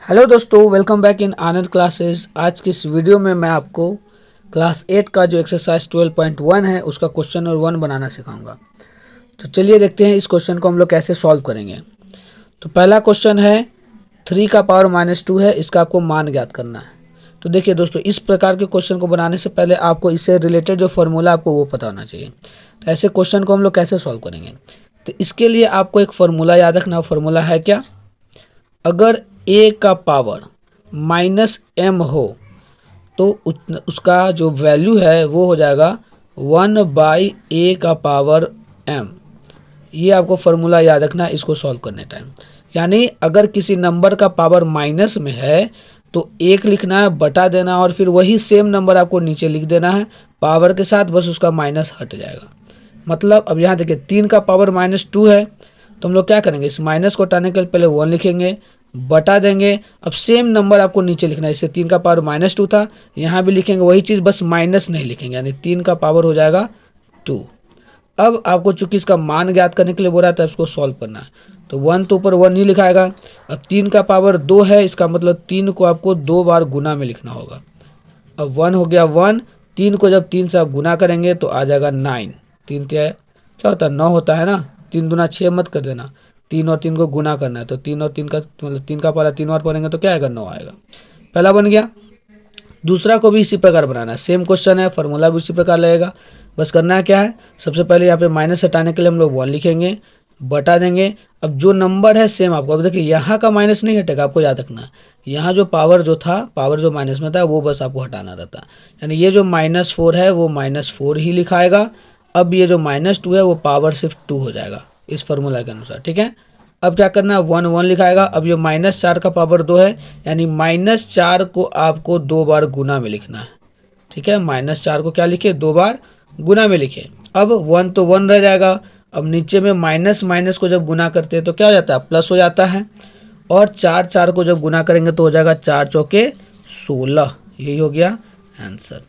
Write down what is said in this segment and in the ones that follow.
Hello दोस्तों, welcome back in Anand classes. आज की इस वीडियो में मैं आपको क्लास 8 का जो एक्सरसाइज 12.1 है उसका क्वेश्चन नंबर 1 बनाना सिखाऊंगा। तो चलिए देखते हैं इस क्वेश्चन को हम लोग कैसे सॉल्व करेंगे। तो पहला क्वेश्चन है 3 का पावर -2 है, इसका आपको मान ज्ञात करना है। तो देखिए दोस्तों, इस प्रकार के क्वेश्चन को बनाने से पहले आपको इससे रिलेटेड जो फॉर्मूला आपको वो पता होना चाहिए। तो ऐसे क्वेश्चन को हम लोग कैसे सॉल्व करेंगे, तो इसके लिए आपको एक फार्मूला याद रखना। फार्मूला है क्या, अगर a का पावर -m हो तो उसका जो वैल्यू है वो हो जाएगा 1/a का पावर m। ये आपको फार्मूला याद रखना है इसको सॉल्व करने टाइम। यानी अगर किसी नंबर का पावर माइनस में है तो 1 लिखना है, बटा देना और फिर वही सेम नंबर आपको नीचे लिख देना है पावर के साथ, बस उसका माइनस हट जाएगा। मतलब अब यहाँ देखिए 3 का पावर -2 है तो हम लोग क्या करेंगे, इस माइनस को हटाने के लिए पहले 1 लिखेंगे, बटा देंगे। अब सेम नंबर आपको नीचे लिखना है, इससे 3 का पावर -2 था, यहाँ भी लिखेंगे वही चीज़, बस माइनस नहीं लिखेंगे, यानी 3 का पावर हो जाएगा 2। अब आपको चूंकि इसका मान ज्ञात करने के लिए बोल रहा था, इसको सॉल्व करना है। तो 1 तो ऊपर 1 नहीं लिखाएगा। अब 3 का पावर 2 है, इसका मतलब 3 को आपको 2 बार गुना में लिखना होगा। अब 1 हो गया 1, 3 को जब 3 से आप गुना करेंगे तो आ जाएगा 9। 3 क्या होता है, 9 होता है ना। 3 दूना 6 मत कर देना, 3 और 3 को गुना करना है। तो 3 और 3 का मतलब 3 का पारा 3 और पढ़ेंगे तो क्या आएगा, 9 आएगा। पहला बन गया। दूसरा को भी इसी प्रकार बनाना है, सेम क्वेश्चन है, फार्मूला भी उसी प्रकार लगेगा। बस करना है क्या है, सबसे पहले यहाँ पे माइनस हटाने के लिए हम लोग 1 लिखेंगे, बटा देंगे। अब जो नंबर है सेम आपको, अब देखिए यहाँ का माइनस नहीं हटेगा, आपको याद रखना। यहाँ जो पावर जो था, पावर जो माइनस में था वो बस आपको हटाना रहता। यानी ये जो -4 है वो -4 ही लिखाएगा। अब ये जो -2 है वो पावर सिर्फ 2 हो जाएगा इस फार्मूला के अनुसार, ठीक है। अब क्या करना है, 1 1 लिखाएगा। अब ये -4 का पावर 2 है, यानी -4 को आपको 2 बार गुना में लिखना है, ठीक है। -4 को क्या लिखे, 2 बार गुना में लिखे। अब 1 तो 1 रह जाएगा। अब नीचे में माइनस माइनस को जब गुना करते हैं तो क्या हो जाता है, प्लस हो जाता है। और 4 को जब गुना करेंगे तो हो जाएगा 4 चौके 16। यही हो गया आंसर।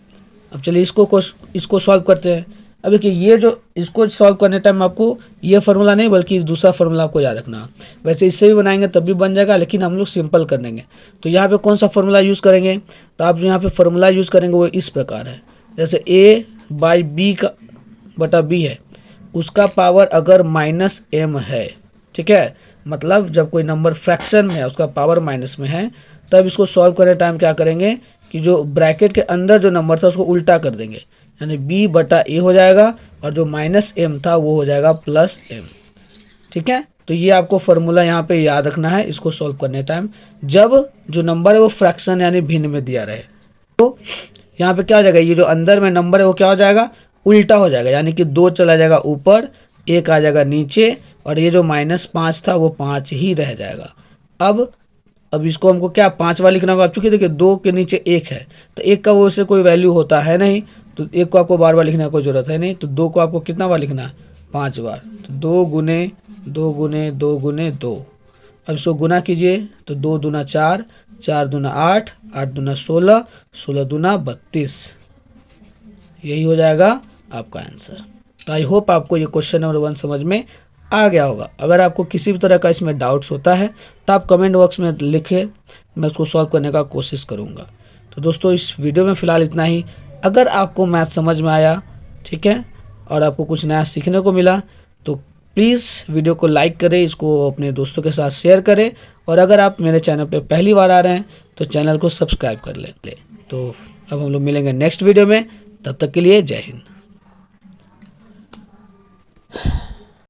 अब चलिए इसको सॉल्व करते हैं। अब देखिए ये जो इसको सॉल्व करने टाइम आपको ये फार्मूला नहीं बल्कि दूसरा फार्मूला आपको याद रखना। वैसे इससे भी बनाएंगे तब भी बन जाएगा, लेकिन हम लोग सिंपल कर देंगे। तो यहाँ पे कौन सा फार्मूला यूज़ करेंगे, तो आप जो यहाँ पे फार्मूला यूज़ करेंगे वो इस प्रकार है। जैसे a/b का बटा b है, उसका पावर अगर -m है, ठीक है। मतलब जब कोई नंबर फ्रैक्शन में है, उसका पावर माइनस में है, तब इसको सॉल्व करने टाइम क्या करेंगे कि जो ब्रैकेट के अंदर जो नंबर था उसको उल्टा कर देंगे, यानी b/a हो जाएगा और जो -m था वो हो जाएगा +m, ठीक है। तो ये आपको फार्मूला यहाँ पे याद रखना है इसको सॉल्व करने टाइम, जब जो नंबर है वो फ्रैक्शन यानी भिन्न में दिया रहे। तो यहाँ पे क्या हो जाएगा, ये जो अंदर में नंबर है वो क्या हो जाएगा, उल्टा हो जाएगा। यानी कि 2 चला जाएगा ऊपर, 1 आ जाएगा नीचे, और ये जो -5 था वो 5 ही रह जाएगा। अब इसको हमको क्या 5 बार लिखना होगा। अब चूंकि देखिए 2 के नीचे 1 है तो 1 का वो से कोई वैल्यू होता है नहीं, तो 1 को आपको बार बार लिखने की कोई जरूरत है नहीं। तो 2 को आपको कितना बार लिखना है, 5 बार। तो 2 गुने 2 गुने 2 गुने 2। अब इसको गुना कीजिए तो 2 दूना 4, 4 दूना 8, 8 दूना 16, 16 दूना 32। यही हो जाएगा आपका आंसर। तो आई होप आपको ये क्वेश्चन नंबर 1 समझ में आ गया होगा। अगर आपको किसी भी तरह का इसमें डाउट्स होता है तो आप कमेंट बॉक्स में लिखें, मैं उसको सॉल्व करने का कोशिश करूँगा। तो दोस्तों इस वीडियो में फ़िलहाल इतना ही। अगर आपको मैथ समझ में आया, ठीक है, और आपको कुछ नया सीखने को मिला तो प्लीज़ वीडियो को लाइक करें, इसको अपने दोस्तों के साथ शेयर करें, और अगर आप मेरे चैनल पर पहली बार आ रहे हैं तो चैनल को सब्सक्राइब कर लें। तो अब हम लोग मिलेंगे नेक्स्ट वीडियो में, तब तक के लिए जय हिंद।